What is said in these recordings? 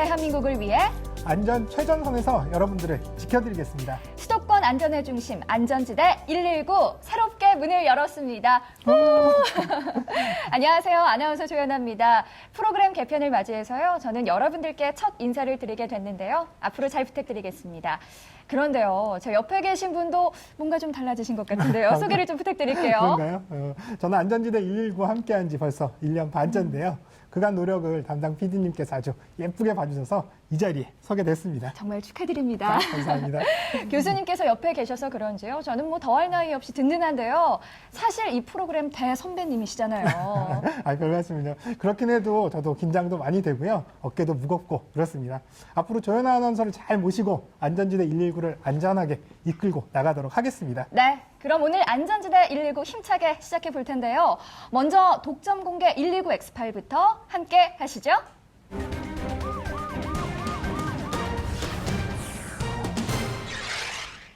대한민국을 위해 안전 최전선에서 여러분들을 지켜드리겠습니다. 수도권 안전의 중심 안전지대 119 새롭게 문을 열었습니다. 안녕하세요. 아나운서 조연아입니다. 프로그램 개편을 맞이해서요. 저는 여러분들께 첫 인사를 드리게 됐는데요. 앞으로 잘 부탁드리겠습니다. 그런데요. 저 옆에 계신 분도 뭔가 좀 달라지신 것 같은데요. 소개를 좀 부탁드릴게요. 그런가요? 저는 안전지대 119 함께한 지 벌써 1년 반째인데요. 그간 노력을 담당 PD님께서 아주 예쁘게 봐주셔서 이 자리에 서게 됐습니다. 정말 축하드립니다. 감사합니다. 교수님께서 옆에 계셔서 그런지요. 저는 뭐 더할 나위 없이 든든한데요. 사실 이 프로그램 대선배님이시잖아요. 별 말씀은요. 그렇긴 해도 저도 긴장도 많이 되고요. 어깨도 무겁고 그렇습니다. 앞으로 조연아 아나운서를 잘 모시고 안전지대 119를 안전하게 이끌고 나가도록 하겠습니다. 네. 그럼 오늘 안전지대 119 힘차게 시작해 볼 텐데요. 먼저 독점 공개 119 X8부터 함께 하시죠.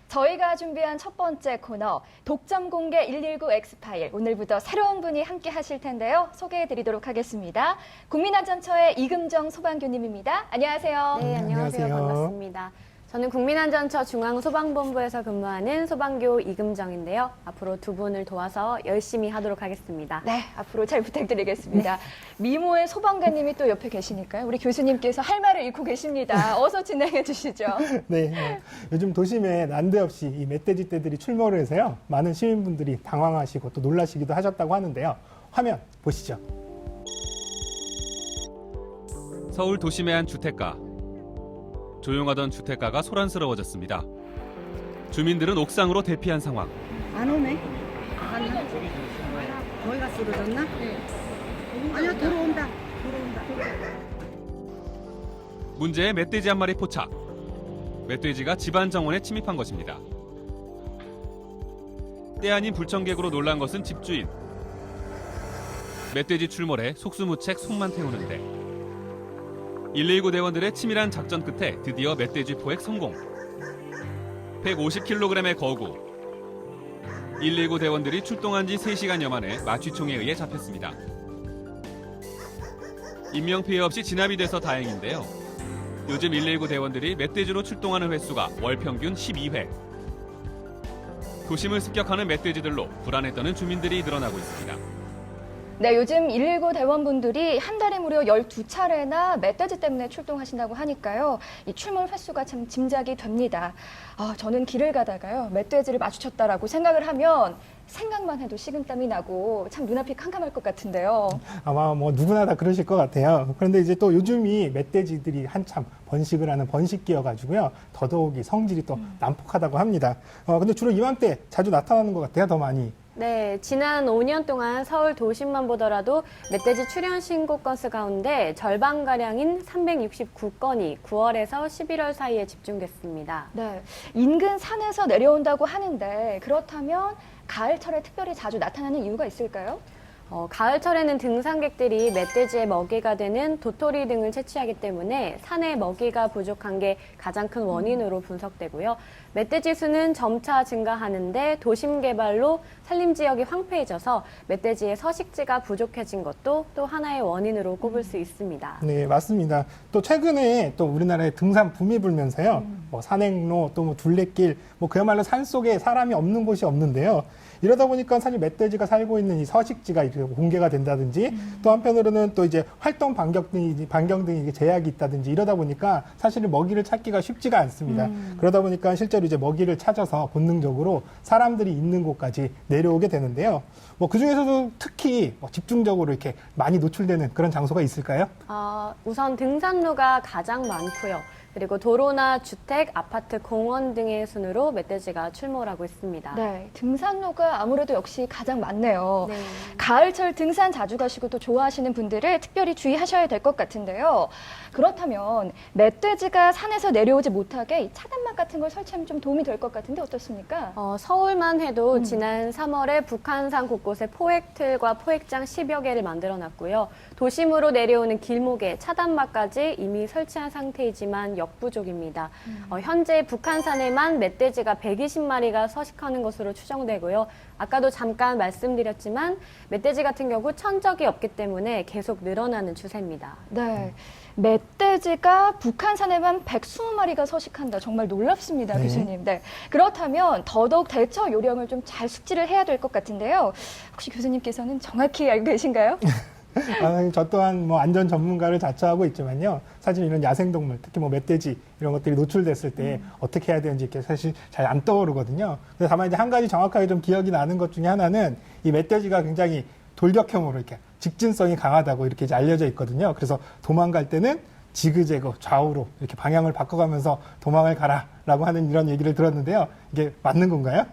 저희가 준비한 첫 번째 코너 독점 공개 119 X 파일 오늘부터 새로운 분이 함께 하실 텐데요. 소개해 드리도록 하겠습니다. 국민안전처의 이금정 소방교님입니다. 안녕하세요. 네, 안녕하세요. 반갑습니다. 저는 국민안전처 중앙소방본부에서 근무하는 소방교 이금정인데요. 앞으로 두 분을 도와서 열심히 하도록 하겠습니다. 네, 앞으로 잘 부탁드리겠습니다. 미모의 소방관님이 또 옆에 계시니까요. 우리 교수님께서 할 말을 잃고 계십니다. 어서 진행해 주시죠. 네, 요즘 도심에 난데없이 이 멧돼지 떼들이 출몰을 해서요. 많은 시민분들이 당황하시고 또 놀라시기도 하셨다고 하는데요. 화면 보시죠. 서울 도심의 한 주택가. 조용하던 주택가가 소란스러워졌습니다. 주민들은 옥상으로 대피한 상황. 안 오네. 갔나? 거기가 쓰러졌나? 네. 아니야, 들어온다. 문제의 멧돼지 한 마리 포착. 멧돼지가 집안 정원에 침입한 것입니다. 때 아닌 불청객으로 놀란 것은 집주인. 멧돼지 출몰에 속수무책 속만 태우는데 119 대원들의 치밀한 작전 끝에 드디어 멧돼지 포획 성공. 150kg의 거구. 119 대원들이 출동한 지 3시간여 만에 마취총에 의해 잡혔습니다. 인명피해 없이 진압이 돼서 다행인데요. 요즘 119 대원들이 멧돼지로 출동하는 횟수가 월 평균 12회. 도심을 습격하는 멧돼지들로 불안에 떠는 주민들이 늘어나고 있습니다. 네, 요즘 119 대원분들이 한 달에 무려 12차례나 멧돼지 때문에 출동하신다고 하니까요. 이 출몰 횟수가 참 짐작이 됩니다. 저는 길을 가다가요. 멧돼지를 마주쳤다라고 생각을 하면 생각만 해도 식은땀이 나고 참 눈앞이 캄캄할 것 같은데요. 아마 뭐 누구나 다 그러실 것 같아요. 그런데 이제 또 요즘이 멧돼지들이 한참 번식을 하는 번식기여가지고요. 더더욱이 성질이 또 난폭하다고 합니다. 근데 주로 이맘때 자주 나타나는 것 같아요. 더 많이. 네, 지난 5년 동안 서울 도심만 보더라도 멧돼지 출현 신고 건수 가운데 절반가량인 369건이 9월에서 11월 사이에 집중됐습니다. 네, 인근 산에서 내려온다고 하는데 그렇다면 가을철에 특별히 자주 나타나는 이유가 있을까요? 가을철에는 등산객들이 멧돼지의 먹이가 되는 도토리 등을 채취하기 때문에 산에 먹이가 부족한 게 가장 큰 원인으로 분석되고요. 멧돼지 수는 점차 증가하는데 도심 개발로 산림 지역이 황폐해져서 멧돼지의 서식지가 부족해진 것도 또 하나의 원인으로 꼽을 수 있습니다. 네, 맞습니다. 또 최근에 또 우리나라에 등산 붐이 불면서요. 뭐 산행로 또 뭐 둘레길 뭐 그야말로 산 속에 사람이 없는 곳이 없는데요. 이러다 보니까 사실 멧돼지가 살고 있는 이 서식지가 이렇게 공개가 된다든지 또 한편으로는 또 이제 활동 반경 등이 이게 제약이 있다든지 이러다 보니까 사실은 먹이를 찾기가 쉽지가 않습니다. 그러다 보니까 실제로 이제 먹이를 찾아서 본능적으로 사람들이 있는 곳까지 내려오게 되는데요. 뭐 그 중에서도 특히 뭐 집중적으로 이렇게 많이 노출되는 그런 장소가 있을까요? 우선 등산로가 가장 많고요. 그리고 도로나 주택, 아파트, 공원 등의 순으로 멧돼지가 출몰하고 있습니다. 네, 등산로가 아무래도 역시 가장 많네요. 네. 가을철 등산 자주 가시고 또 좋아하시는 분들을 특별히 주의하셔야 될 것 같은데요. 그렇다면 멧돼지가 산에서 내려오지 못하게 이 차단막 같은 걸 설치하면 좀 도움이 될 것 같은데 어떻습니까? 서울만 해도 지난 3월에 북한산 곳곳에 포획틀과 포획장 10여 개를 만들어놨고요. 도심으로 내려오는 길목에 차단막까지 이미 설치한 상태이지만 역부족입니다. 현재 북한산에만 멧돼지가 120마리가 서식하는 것으로 추정되고요. 아까도 잠깐 말씀드렸지만 멧돼지 같은 경우 천적이 없기 때문에 계속 늘어나는 추세입니다. 네. 멧돼지가 북한산에만 120마리가 서식한다. 정말 놀랍습니다, 네. 교수님. 네. 그렇다면 더더욱 대처 요령을 좀 잘 숙지를 해야 될 것 같은데요. 혹시 교수님께서는 정확히 알고 계신가요? 저 또한 뭐 안전 전문가를 자처하고 있지만요. 사실 이런 야생동물, 특히 뭐 멧돼지 이런 것들이 노출됐을 때 어떻게 해야 되는지 이렇게 사실 잘 안 떠오르거든요. 근데 다만 이제 한 가지 정확하게 좀 기억이 나는 것 중에 하나는 이 멧돼지가 굉장히 돌격형으로 이렇게 직진성이 강하다고 이렇게 이제 알려져 있거든요. 그래서 도망갈 때는 지그재그 좌우로 이렇게 방향을 바꿔가면서 도망을 가라라고 하는 이런 얘기를 들었는데요. 이게 맞는 건가요?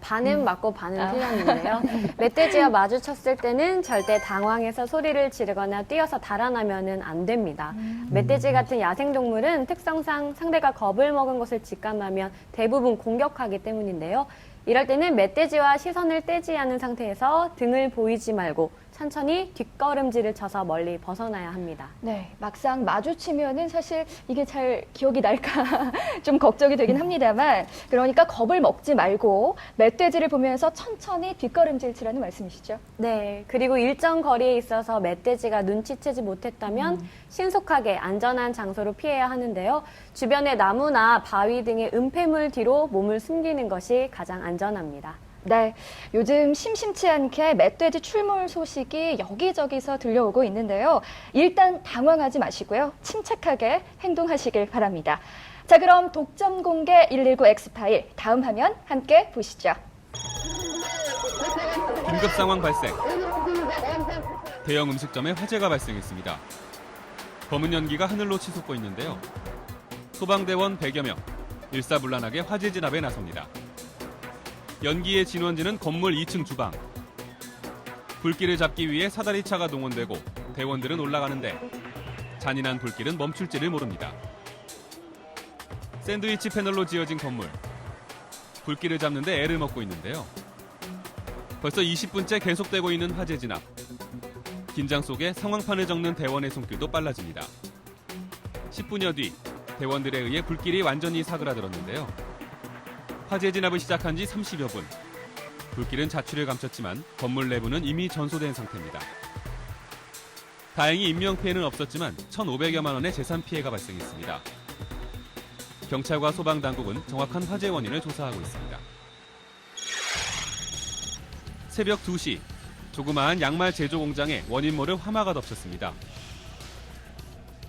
반은 맞고 반은 틀렸는데요. 멧돼지와 마주쳤을 때는 절대 당황해서 소리를 지르거나 뛰어서 달아나면은 안 됩니다. 멧돼지 같은 야생동물은 특성상 상대가 겁을 먹은 것을 직감하면 대부분 공격하기 때문인데요. 이럴 때는 멧돼지와 시선을 떼지 않은 상태에서 등을 보이지 말고 천천히 뒷걸음질을 쳐서 멀리 벗어나야 합니다. 네, 막상 마주치면은 사실 이게 잘 기억이 날까 좀 걱정이 되긴 합니다만, 그러니까 겁을 먹지 말고 멧돼지를 보면서 천천히 뒷걸음질 치라는 말씀이시죠? 네, 그리고 일정 거리에 있어서 멧돼지가 눈치채지 못했다면 신속하게 안전한 장소로 피해야 하는데요. 주변의 나무나 바위 등의 은폐물 뒤로 몸을 숨기는 것이 가장 안전합니다. 네, 요즘 심심치 않게 멧돼지 출몰 소식이 여기저기서 들려오고 있는데요. 일단 당황하지 마시고요. 침착하게 행동하시길 바랍니다. 자, 그럼 독점 공개 119 엑스파일 다음 화면 함께 보시죠. 긴급 상황 발생. 대형 음식점에 화재가 발생했습니다. 검은 연기가 하늘로 치솟고 있는데요. 소방대원 100여 명, 일사불란하게 화재 진압에 나섭니다. 연기의 진원지는 건물 2층 주방. 불길을 잡기 위해 사다리차가 동원되고 대원들은 올라가는데 잔인한 불길은 멈출지를 모릅니다. 샌드위치 패널로 지어진 건물. 불길을 잡는데 애를 먹고 있는데요. 벌써 20분째 계속되고 있는 화재 진압. 긴장 속에 상황판을 적는 대원의 손길도 빨라집니다. 10분여 뒤 대원들에 의해 불길이 완전히 사그라들었는데요. 화재 진압을 시작한 지 30여 분. 불길은 자취를 감췄지만 건물 내부는 이미 전소된 상태입니다. 다행히 인명피해는 없었지만 1,500여만 원의 재산 피해가 발생했습니다. 경찰과 소방당국은 정확한 화재 원인을 조사하고 있습니다. 새벽 2시, 조그마한 양말 제조 공장에 원인 모를 화마가 덮쳤습니다.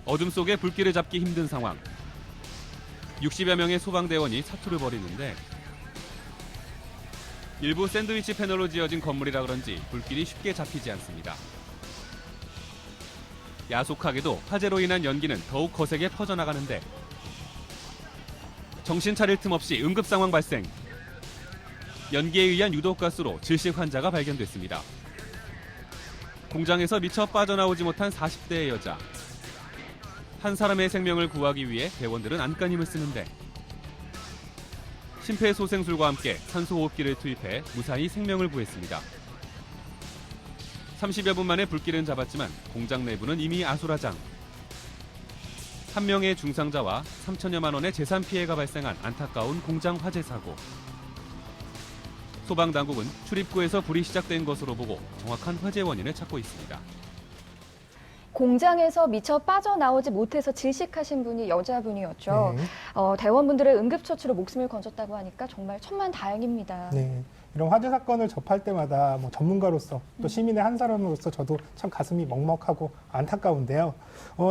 어둠 속에 불길을 잡기 힘든 상황. 60여 명의 소방대원이 사투를 벌이는데 일부 샌드위치 패널로 지어진 건물이라 그런지 불길이 쉽게 잡히지 않습니다. 야속하게도 화재로 인한 연기는 더욱 거세게 퍼져나가는데 정신 차릴 틈 없이 응급 상황 발생. 연기에 의한 유독가스로 질식 환자가 발견됐습니다. 공장에서 미처 빠져나오지 못한 40대의 여자. 한 사람의 생명을 구하기 위해 대원들은 안간힘을 쓰는데 심폐소생술과 함께 산소호흡기를 투입해 무사히 생명을 구했습니다. 30여 분 만에 불길은 잡았지만 공장 내부는 이미 아수라장. 한 명의 중상자와 3천여만 원의 재산 피해가 발생한 안타까운 공장 화재 사고. 소방당국은 출입구에서 불이 시작된 것으로 보고 정확한 화재 원인을 찾고 있습니다. 공장에서 미처 빠져나오지 못해서 질식하신 분이 여자분이었죠. 네. 대원분들의 응급처치로 목숨을 건졌다고 하니까 정말 천만다행입니다. 네. 이런 화재 사건을 접할 때마다 뭐 전문가로서 또 시민의 한 사람으로서 저도 참 가슴이 먹먹하고 안타까운데요.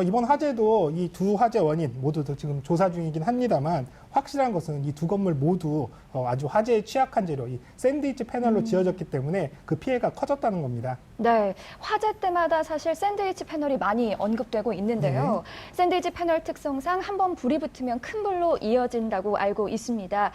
이번 화재도 이 두 화재 원인 모두 지금 조사 중이긴 합니다만 확실한 것은 이 두 건물 모두 아주 화재에 취약한 재료, 이 샌드위치 패널로 지어졌기 때문에 그 피해가 커졌다는 겁니다. 네, 화재 때마다 사실 샌드위치 패널이 많이 언급되고 있는데요. 샌드위치 패널 특성상 한번 불이 붙으면 큰 불로 이어진다고 알고 있습니다.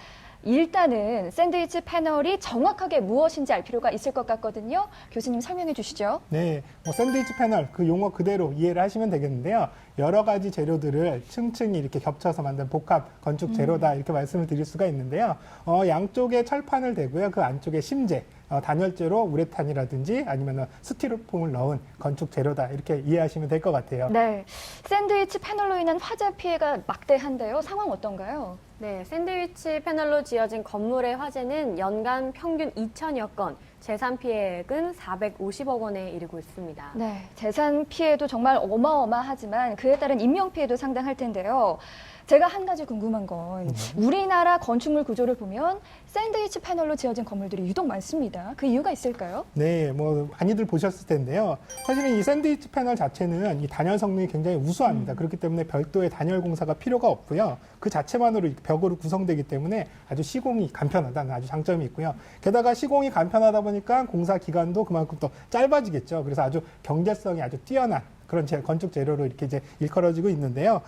일단은 샌드위치 패널이 정확하게 무엇인지 알 필요가 있을 것 같거든요. 교수님 설명해 주시죠. 네, 샌드위치 패널 그 용어 그대로 이해를 하시면 되겠는데요. 여러 가지 재료들을 층층이 이렇게 겹쳐서 만든 복합 건축 재료다 이렇게 말씀을 드릴 수가 있는데요. 양쪽에 철판을 대고요. 그 안쪽에 심재, 단열재로 우레탄이라든지 아니면 스티로폼을 넣은 건축 재료다 이렇게 이해하시면 될 것 같아요. 네, 샌드위치 패널로 인한 화재 피해가 막대한데요. 상황 어떤가요? 네, 샌드위치 패널로 지어진 건물의 화재는 연간 평균 2,000여 건, 재산 피해액은 450억 원에 이르고 있습니다. 네, 재산 피해도 정말 어마어마하지만 그에 따른 인명 피해도 상당할 텐데요. 제가 한 가지 궁금한 건 우리나라 건축물 구조를 보면 샌드위치 패널로 지어진 건물들이 유독 많습니다. 그 이유가 있을까요? 네, 뭐 많이들 보셨을 텐데요. 사실은 이 샌드위치 패널 자체는 이 단열 성능이 굉장히 우수합니다. 그렇기 때문에 별도의 단열 공사가 필요가 없고요. 그 자체만으로 벽으로 구성되기 때문에 아주 시공이 간편하다는 아주 장점이 있고요. 게다가 시공이 간편하다 보니까 공사 기간도 그만큼 또 짧아지겠죠. 그래서 아주 경제성이 아주 뛰어난 그런 건축 재료로 이렇게 이제 일컬어지고 있는데요.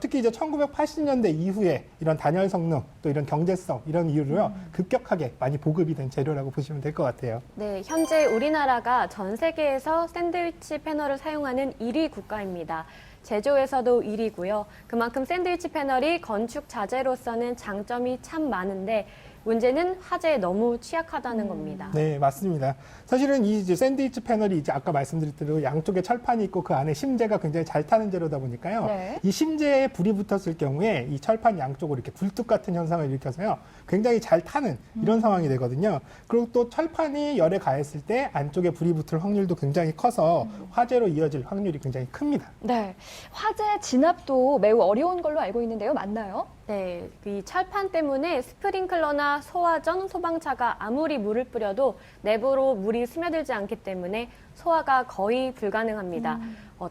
특히 이제 1980년대 이후에 이런 단열 성능 또 이런 경제성 이런 이유로요 급격하게 많이 보급이 된 재료라고 보시면 될 것 같아요. 네, 현재 우리나라가 전 세계에서 샌드위치 패널을 사용하는 1위 국가입니다. 제조에서도 1위고요. 그만큼 샌드위치 패널이 건축 자재로서는 장점이 참 많은데 문제는 화재에 너무 취약하다는 겁니다. 네, 맞습니다. 사실은 이 이제 샌드위치 패널이 이제 아까 말씀드린 대로 양쪽에 철판이 있고 그 안에 심재가 굉장히 잘 타는 재료다 보니까요. 네. 이 심재에 불이 붙었을 경우에 이 철판 양쪽으로 이렇게 굴뚝 같은 현상을 일으켜서요. 굉장히 잘 타는 이런 상황이 되거든요. 그리고 또 철판이 열에 가했을 때 안쪽에 불이 붙을 확률도 굉장히 커서 화재로 이어질 확률이 굉장히 큽니다. 네, 화재 진압도 매우 어려운 걸로 알고 있는데요. 맞나요? 네, 이 철판 때문에 스프링클러나 소화전, 소방차가 아무리 물을 뿌려도 내부로 물이 스며들지 않기 때문에 소화가 거의 불가능합니다.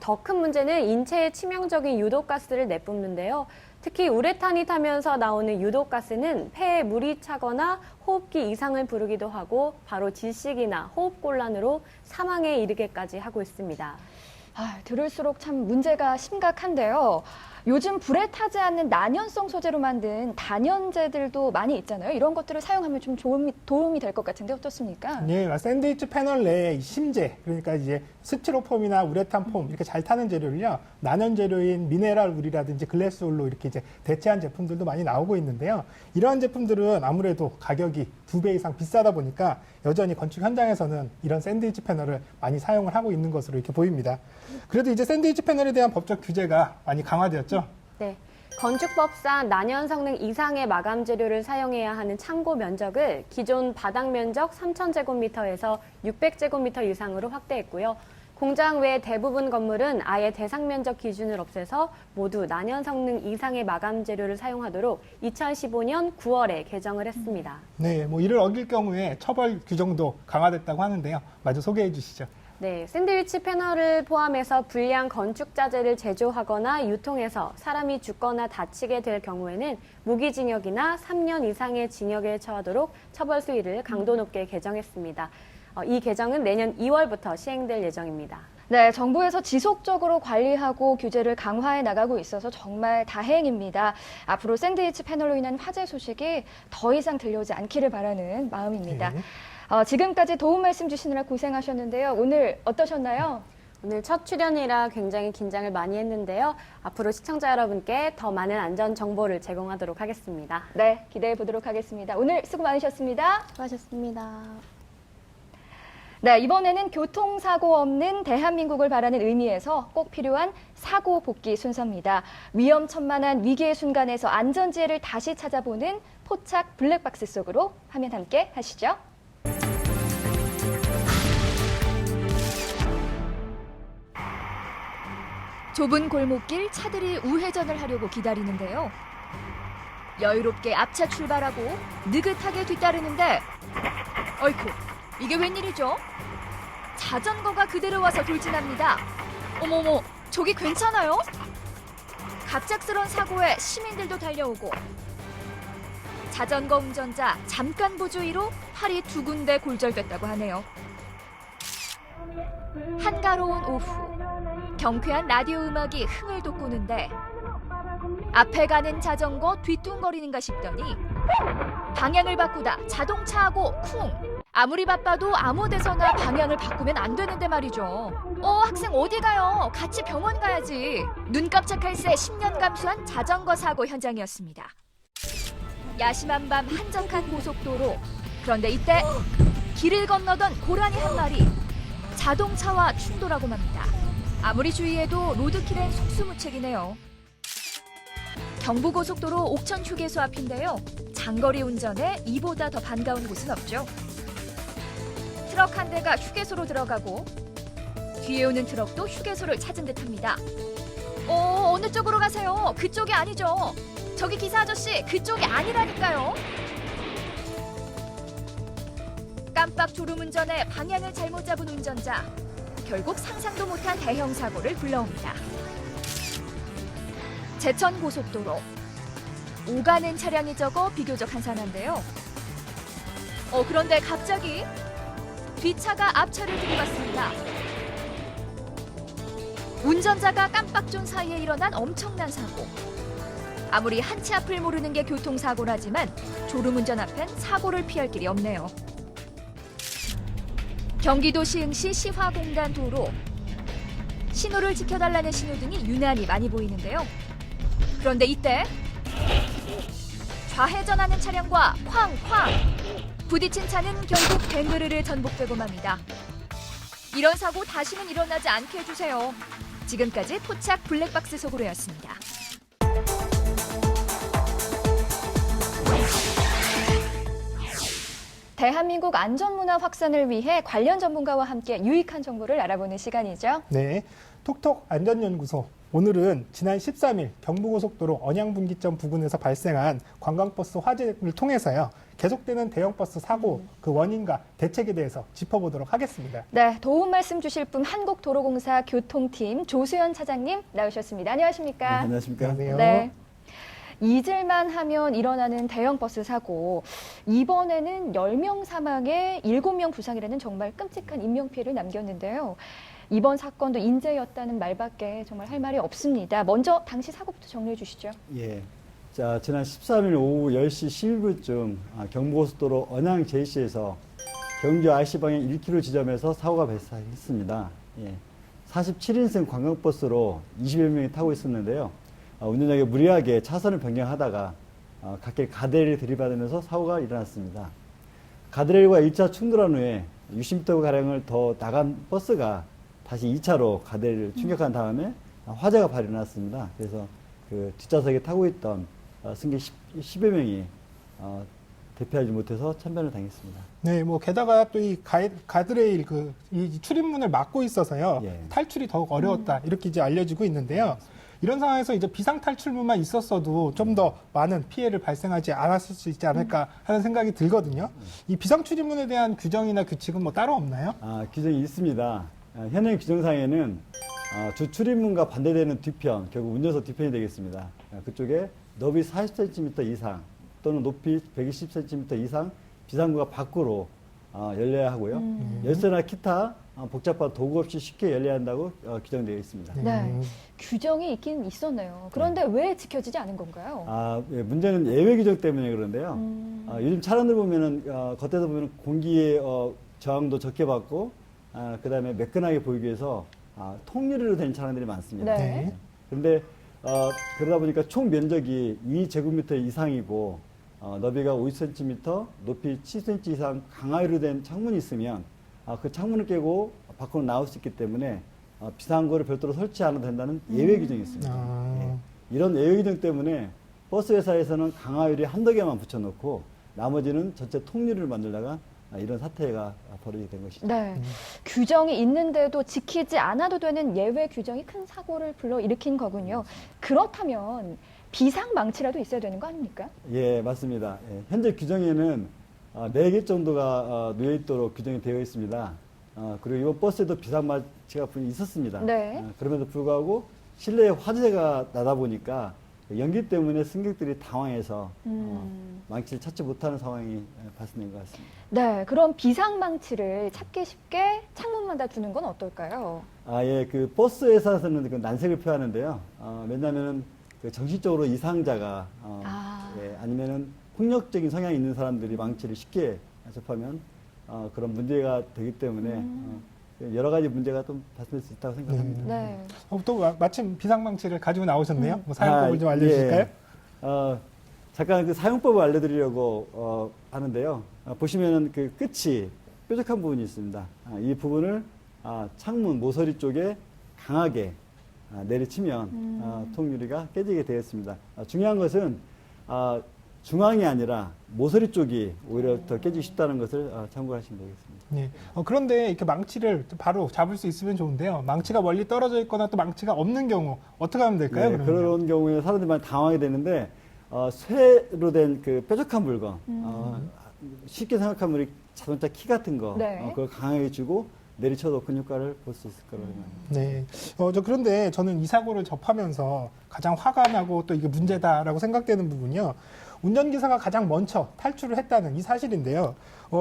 더 큰 문제는 인체에 치명적인 유독가스를 내뿜는데요. 특히 우레탄이 타면서 나오는 유독가스는 폐에 물이 차거나 호흡기 이상을 부르기도 하고 바로 질식이나 호흡곤란으로 사망에 이르게까지 하고 있습니다. 들을수록 참 문제가 심각한데요. 요즘 불에 타지 않는 난연성 소재로 만든 단연재들도 많이 있잖아요. 이런 것들을 사용하면 좀 도움이 될 것 같은데 어떻습니까? 네, 샌드위치 패널 내에 이 심재, 그러니까 이제 스티로폼이나 우레탄 폼 이렇게 잘 타는 재료를요, 난연 재료인 미네랄 울이라든지 글래스 울로 이렇게 이제 대체한 제품들도 많이 나오고 있는데요. 이러한 제품들은 아무래도 가격이 2배 이상 비싸다 보니까 여전히 건축 현장에서는 이런 샌드위치 패널을 많이 사용을 하고 있는 것으로 이렇게 보입니다. 그래도 이제 샌드위치 패널에 대한 법적 규제가 많이 강화되었죠. 네. 건축법상 난연 성능 이상의 마감 재료를 사용해야 하는 창고 면적을 기존 바닥 면적 3,000제곱미터에서 600제곱미터 이상으로 확대했고요. 공장 외 대부분 건물은 아예 대상 면적 기준을 없애서 모두 난연 성능 이상의 마감 재료를 사용하도록 2015년 9월에 개정을 했습니다. 네, 뭐 이를 어길 경우에 처벌 규정도 강화됐다고 하는데요. 마저 소개해 주시죠. 네, 샌드위치 패널을 포함해서 불량 건축 자재를 제조하거나 유통해서 사람이 죽거나 다치게 될 경우에는 무기징역이나 3년 이상의 징역에 처하도록 처벌 수위를 강도 높게 개정했습니다. 이 개정은 내년 2월부터 시행될 예정입니다. 네, 정부에서 지속적으로 관리하고 규제를 강화해 나가고 있어서 정말 다행입니다. 앞으로 샌드위치 패널로 인한 화재 소식이 더 이상 들려오지 않기를 바라는 마음입니다. 네. 지금까지 도움 말씀 주시느라 고생하셨는데요. 오늘 어떠셨나요? 오늘 첫 출연이라 굉장히 긴장을 많이 했는데요. 앞으로 시청자 여러분께 더 많은 안전 정보를 제공하도록 하겠습니다. 네, 기대해 보도록 하겠습니다. 오늘 수고 많으셨습니다. 수고하셨습니다. 네, 이번에는 교통사고 없는 대한민국을 바라는 의미에서 꼭 필요한 사고 복귀 순서입니다. 위험천만한 위기의 순간에서 안전지혜를 다시 찾아보는 포착 블랙박스 속으로 화면 함께 하시죠. 좁은 골목길 차들이 우회전을 하려고 기다리는데요. 여유롭게 앞차 출발하고 느긋하게 뒤따르는데 어이쿠, 이게 웬일이죠? 자전거가 그대로 와서 돌진합니다. 어머머, 저기 괜찮아요? 갑작스런 사고에 시민들도 달려오고 자전거 운전자 잠깐 보조위로 팔이 2군데 골절됐다고 하네요. 한가로운 오후, 경쾌한 라디오 음악이 흥을 돋구는데 앞에 가는 자전거 뒤뚱거리는가 싶더니 방향을 바꾸다 자동차하고 쿵! 아무리 바빠도 아무 데서나 방향을 바꾸면 안 되는데 말이죠. 학생 어디 가요? 같이 병원 가야지. 눈 깜짝할 새 10년 감수한 자전거 사고 현장이었습니다. 야심한 밤 한적한 고속도로. 그런데 이때 길을 건너던 고라니 한 마리. 자동차와 충돌하고 맙니다. 아무리 주의해도 로드킬엔 속수무책이네요. 경부고속도로 옥천 휴게소 앞인데요. 장거리 운전에 이보다 더 반가운 곳은 없죠. 트럭 한 대가 휴게소로 들어가고 뒤에 오는 트럭도 휴게소를 찾은 듯합니다. 어느 쪽으로 가세요? 그쪽이 아니죠. 저기 기사 아저씨, 그쪽이 아니라니까요. 깜빡 졸음운전에 방향을 잘못 잡은 운전자. 결국 상상도 못한 대형 사고를 불러옵니다. 제천고속도로. 오가는 차량이 적어 비교적 한산한데요. 그런데 갑자기 뒷차가 앞차를 들이받습니다. 운전자가 깜빡 존 사이에 일어난 엄청난 사고. 아무리 한 치 앞을 모르는 게 교통사고라지만 졸음운전 앞엔 사고를 피할 길이 없네요. 경기도 시흥시 시화공단 도로. 신호를 지켜달라는 신호등이 유난히 많이 보이는데요. 그런데 이때 좌회전하는 차량과 쾅쾅 부딪힌 차는 결국 뱅그르르 전복되고 맙니다. 이런 사고 다시는 일어나지 않게 해주세요. 지금까지 포착 블랙박스 속으로였습니다. 대한민국 안전문화 확산을 위해 관련 전문가와 함께 유익한 정보를 알아보는 시간이죠. 네, 톡톡 안전연구소. 오늘은 지난 13일 경부고속도로 언양분기점 부근에서 발생한 관광버스 화재를 통해서요. 계속되는 대형버스 사고 그 원인과 대책에 대해서 짚어보도록 하겠습니다. 네, 도움 말씀 주실 분 한국도로공사 교통팀 조수연 차장님 나오셨습니다. 안녕하십니까? 네, 안녕하십니까? 안녕하세요. 네. 잊을만 하면 일어나는 대형 버스 사고. 이번에는 10명 사망에 7명 부상이라는 정말 끔찍한 인명피해를 남겼는데요. 이번 사건도 인재였다는 말밖에 정말 할 말이 없습니다. 먼저 당시 사고부터 정리해 주시죠. 예. 자, 지난 13일 오후 10시 11분쯤 경부고속도로 언양 JC에서 경주 IC 방향 1km 지점에서 사고가 발생했습니다. 예. 47인승 관광버스로 20여 명이 타고 있었는데요. 운전자가 무리하게 차선을 변경하다가 갓길 가드레일을 들이받으면서 사고가 일어났습니다. 가드레일과 1차 충돌한 후에 60m가량을 더 나간 버스가 다시 2차로 가드레일을 충격한 다음에 화재가 발生났습니다. 그래서 그 뒷좌석에 타고 있던 승객 10여 명이 대피하지 못해서 참변을 당했습니다. 네, 뭐 게다가 또 이 가드레일 이 출입문을 막고 있어서요. 예. 탈출이 더욱 어려웠다. 이렇게 이제 알려지고 있는데요. 이런 상황에서 이제 비상탈출문만 있었어도 좀 더 많은 피해를 발생하지 않았을 수 있지 않을까 하는 생각이 들거든요. 이 비상출입문에 대한 규정이나 규칙은 뭐 따로 없나요? 규정이 있습니다. 현행 규정상에는 주 출입문과 반대되는 뒤편, 결국 운전석 뒤편이 되겠습니다. 그쪽에 너비 40cm 이상 또는 높이 120cm 이상 비상구가 밖으로 열려야 하고요. 열쇠나 기타 복잡한 도구 없이 쉽게 열려야 한다고 규정되어 있습니다. 네. 규정이 있긴 있었네요. 그런데 왜 지켜지지 않은 건가요? 예, 문제는 예외 규정 때문에 그런데요. 요즘 차량들 보면은 겉에서 보면 공기의 저항도 적게 받고 그다음에 매끈하게 보이기 위해서 통유리로 된 차량들이 많습니다. 네. 그런데 그러다 보니까 총 면적이 2제곱미터 이상이고 너비가 50cm, 높이 7cm 이상 강화유로 된 창문이 있으면 그 창문을 깨고 밖으로 나올 수 있기 때문에 비상구를 별도로 설치 안 해도 된다는 예외 규정이 있습니다. 예. 이런 예외 규정 때문에 버스 회사에서는 강화유리 한두 개만 붙여놓고 나머지는 전체 통유리를 만들다가 이런 사태가 벌어지게 된 것이죠. 네. 규정이 있는데도 지키지 않아도 되는 예외 규정이 큰 사고를 불러일으킨 거군요. 그렇다면 비상망치라도 있어야 되는 거 아닙니까? 예, 맞습니다. 예, 현재 규정에는 4개 정도가 놓여 있도록 규정이 되어 있습니다. 그리고 이번 버스에도 비상망치가 분명히 있었습니다. 네. 그럼에도 불구하고 실내에 화재가 나다 보니까 연기 때문에 승객들이 당황해서 망치를 찾지 못하는 상황이 발생된 것 같습니다. 네. 그럼 비상망치를 찾기 쉽게 창문마다 두는 건 어떨까요? 예, 그 버스 회사에서는 그 난색을 표하는데요. 왜냐하면 그 정신적으로 이상자가 예, 아니면은 폭력적인 성향이 있는 사람들이 망치를 쉽게 접하면 그런 문제가 되기 때문에 여러 가지 문제가 좀 발생할 수 있다고 생각합니다. 네. 또 마침 비상망치를 가지고 나오셨네요. 뭐 사용법을 좀 알려주실까요? 예. 잠깐 그 사용법을 알려드리려고 하는데요. 보시면은 그 끝이 뾰족한 부분이 있습니다. 이 부분을 창문 모서리 쪽에 강하게 내리치면 통유리가 깨지게 되었습니다. 중요한 것은 중앙이 아니라 모서리 쪽이 오히려 더 깨지기 쉽다는 것을 참고하시면 되겠습니다. 네. 그런데 이렇게 망치를 바로 잡을 수 있으면 좋은데요. 망치가 멀리 떨어져 있거나 또 망치가 없는 경우 어떻게 하면 될까요? 네, 그러면? 그런 경우에 사람들이 많이 당황하게 되는데 쇠로 된 그 뾰족한 물건, 쉽게 생각하면 우리 자동차 키 같은 거, 네. 그걸 강하게 주고 내리쳐도 큰 효과를 볼 수 있을 거라고 생각합니다. 네. 그런데 저는 이 사고를 접하면서 가장 화가 나고 또 이게 문제다라고 생각되는 부분이요. 운전기사가 가장 먼저 탈출을 했다는 이 사실인데요.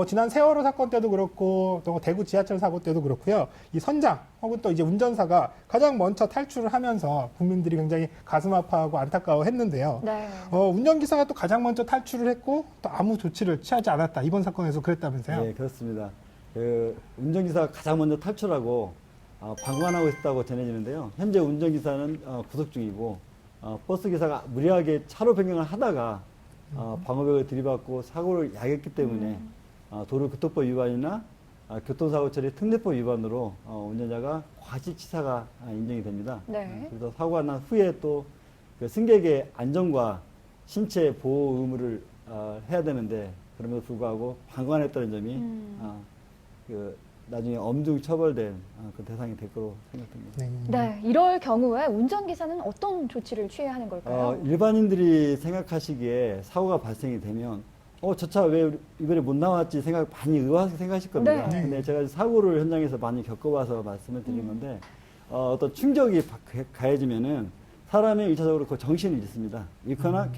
지난 세월호 사건 때도 그렇고 또 대구 지하철 사고 때도 그렇고요. 이 선장 혹은 또 이제 운전사가 가장 먼저 탈출을 하면서 국민들이 굉장히 가슴 아파하고 안타까워 했는데요. 네. 운전기사가 또 가장 먼저 탈출을 했고 또 아무 조치를 취하지 않았다. 이번 사건에서 그랬다면서요? 네, 그렇습니다. 운전기사가 가장 먼저 탈출하고 방관하고 있다고 전해지는데요. 현재 운전기사는 구속 중이고 버스기사가 무리하게 차로 변경을 하다가 방어벽을 들이받고 사고를 야기했기 때문에 도로교통법 위반이나 교통사고 처리 특례법 위반으로 운전자가 과실치사가 인정이 됩니다. 네. 그래서 사고가 난 후에 또 그 승객의 안전과 신체 보호 의무를 해야 되는데 그럼에도 불구하고 방관했다는 점이 나중에 엄중 처벌된 그 대상이 될 거로 생각됩니다. 네. 네, 이럴 경우에 운전기사는 어떤 조치를 취해야 하는 걸까요? 일반인들이 생각하시기에 사고가 발생이 되면 저 차 왜 이번에 못 나왔지 많이 의아하게 생각하실 겁니다. 네. 근데 제가 사고를 현장에서 많이 겪어봐서 말씀을 드린 건데 어떤 충격이 가해지면은 사람이 일차적으로 그 정신을 잃습니다. 잃거나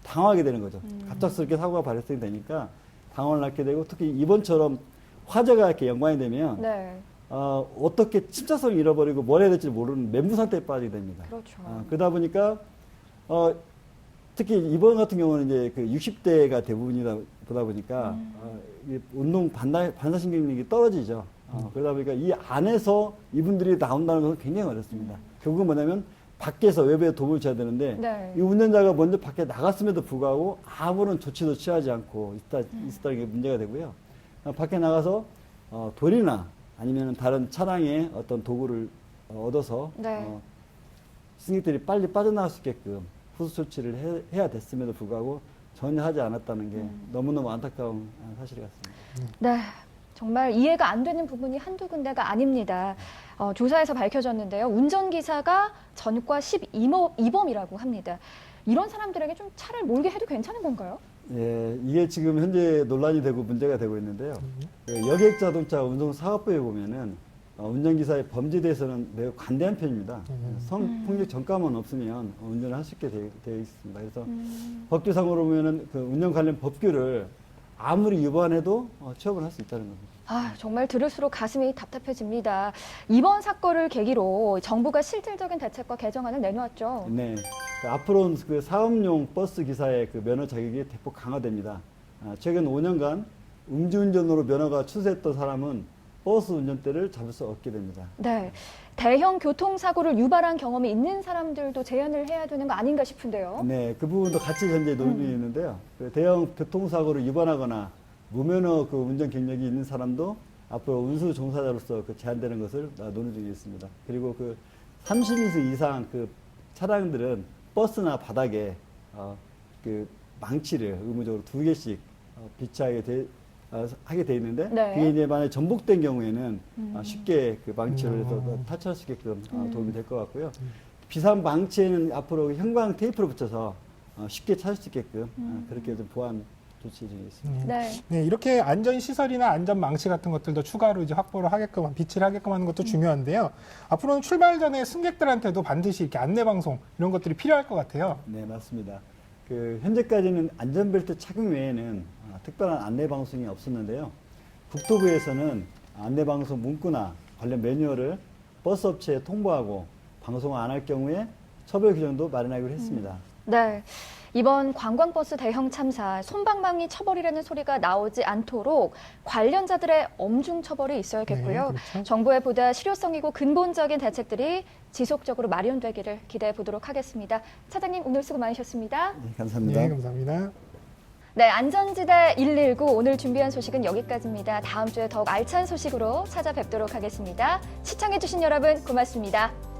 당황하게 되는 거죠. 갑작스럽게 사고가 발생이 되니까 당황을 갖게 되고 특히 이번처럼 화재가 이렇게 연관이 되면 네. 어떻게 침착성을 잃어버리고 뭘 해야 될지 모르는 멘붕 상태에 빠지게 됩니다. 그렇죠. 그러다 보니까 특히 이번 같은 경우는 이제 그 60대가 대부분이다 보다 보니까 운동 반사신경력이 떨어지죠. 그러다 보니까 이 안에서 이분들이 나온다는 것은 굉장히 어렵습니다. 결국은 뭐냐면 밖에서 외부에 도움을 줘야 되는데 네. 이 운전자가 먼저 밖에 나갔음에도 불구하고 아무런 조치도 취하지 않고 있었다는 게 문제가 되고요. 밖에 나가서 돌이나 아니면 다른 차량의 어떤 도구를 얻어서 네. 승객들이 빨리 빠져나갈 수 있게끔 후속 조치를 해야 됐음에도 불구하고 전혀 하지 않았다는 게 너무너무 안타까운 사실 같습니다. 네. 정말 이해가 안 되는 부분이 한두 군데가 아닙니다. 조사에서 밝혀졌는데요. 운전기사가 전과 12범이라고 합니다. 이런 사람들에게 좀 차를 몰게 해도 괜찮은 건가요? 예, 이게 지금 현재 논란이 되고 문제가 되고 있는데요. 여객자동차 운송사업부에 보면은 운전기사의 범죄에 대해서는 매우 관대한 편입니다. 성폭력 전과만 없으면 운전을 할 수 있게 되어 있습니다. 그래서 법규상으로 보면은 그 운전 관련 법규를 아무리 위반해도 취업을 할 수 있다는 겁니다. 정말 들을수록 가슴이 답답해집니다. 이번 사건을 계기로 정부가 실질적인 대책과 개정안을 내놓았죠. 네. 앞으로는 그 사업용 버스 기사의 그 면허 자격이 대폭 강화됩니다. 최근 5년간 음주운전으로 면허가 추세했던 사람은 버스 운전대를 잡을 수 없게 됩니다. 네. 대형 교통사고를 유발한 경험이 있는 사람들도 제한을 해야 되는 거 아닌가 싶은데요. 네, 그 부분도 같이 현재 논의 중에 있는데요. 그 대형 교통사고를 유발하거나 무면허 그 운전 경력이 있는 사람도 앞으로 운수 종사자로서 그 제한되는 것을 논의 중에 있습니다. 그리고 그 30인승 이상 그 차량들은 버스나 바닥에 그 망치를 의무적으로 2개씩 비치하게 하게 돼 있는데 네. 그게 이제 만약에 전복된 경우에는 쉽게 그 망치를 해서 탈출할 수 있게끔 도움이 될 것 같고요. 비상 망치에는 앞으로 형광 테이프를 붙여서 쉽게 찾을 수 있게끔 그렇게 좀 보완 조치 중에 있습니다. 네. 네, 이렇게 안전시설이나 안전망치 같은 것들도 추가로 이제 확보를 하게끔, 비치를 하게끔 하는 것도 중요한데요. 앞으로는 출발 전에 승객들한테도 반드시 이렇게 안내방송 이런 것들이 필요할 것 같아요. 네, 맞습니다. 그 현재까지는 안전벨트 착용 외에는 특별한 안내 방송이 없었는데요. 국토부에서는 안내 방송 문구나 관련 매뉴얼을 버스 업체에 통보하고 방송 안 할 경우에 처벌 규정도 마련하기로 했습니다. 네. 이번 관광버스 대형 참사 손방망이 처벌이라는 소리가 나오지 않도록 관련자들의 엄중 처벌이 있어야겠고요. 네, 그렇죠. 정부의 보다 실효성이고 근본적인 대책들이 지속적으로 마련되기를 기대해 보도록 하겠습니다. 차장님 오늘 수고 많으셨습니다. 네, 감사합니다. 네, 감사합니다. 네, 안전지대 119 오늘 준비한 소식은 여기까지입니다. 다음 주에 더욱 알찬 소식으로 찾아뵙도록 하겠습니다. 시청해주신 여러분 고맙습니다.